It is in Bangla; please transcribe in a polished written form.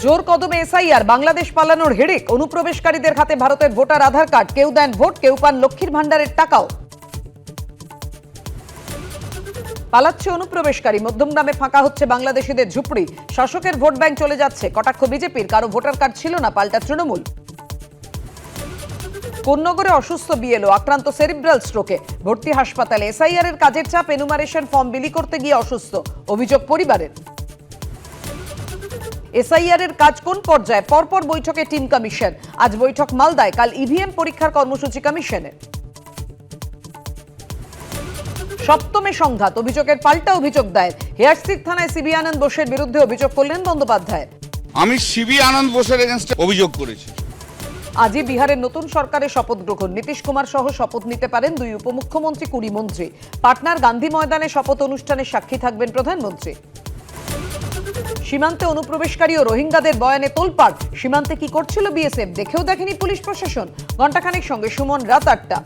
জোর কদমে এসআইআর, বাংলাদেশ পালানোর হিড়িক। অনুপ্রবেশকারীদের হাতে ভারতের ভোটার আধার কার্ড, কেউ দেন ভোট, কেউ পান লক্ষ্মীর ভান্ডারের টাকাও। পালাচ্ছে অনুপ্রবেশকারী, মধ্যমগ্রামে ফাঁকা হচ্ছে বাংলাদেশিদের ঝুপড়ি। শাসকের ভোট ব্যাংক চলে যাচ্ছে, কটাক্ষ বিজেপির। কারো ভোটার কার্ড ছিল না, পাল্টা তৃণমূল। কোন্নগরে অসুস্থ বিএলও, আক্রান্ত সেরিব্রাল স্ট্রোকে, ভর্তি হাসপাতালে। এসআইআর এর কাজের চাপ, এনুমারেশন ফর্ম বিলি করতে গিয়ে অসুস্থ, অভিযোগ পরিবারের। এসআইআর এর কাজ কোন পর্যায়ে? পরপর বৈঠকে টিম কমিশন। আজ বৈঠক মালদায়, কাল ইভিএম পরীক্ষার কর্মসূচি কমিশনের। সপ্তমে সংঘাত, অভিযোগের পাল্টা অভিযোগ দায়ের। হেয়ারস্ট্রিট থানায় সিবি আনন্দ বোসের বিরুদ্ধে অভিযোগ করলেন বন্দ্যোপাধ্যায়। আমি সিবি আনন্দ বোসের এগেইনস্টে অভিযোগ করেছি। আজই বিহারের নতুন সরকারের শপথ গ্রহণ। নীতিশ কুমার সহ শপথ নিতে পারেন 2 উপমুখ্যমন্ত্রী, 20 মন্ত্রী। পাটনার গান্ধী ময়দানে শপথ অনুষ্ঠানে সাক্ষী থাকবেন প্রধানমন্ত্রী। সীমান্তে অনুপ্রবেশকারী ও রোহিঙ্গাদের বয়ানে তোলপাড়। সীমান্তে কি করছিল বিএসএফ, দেখেও দেখেনি পুলিশ প্রশাসন। ঘণ্টাখানেক সঙ্গে সুমন, রাত 8টা।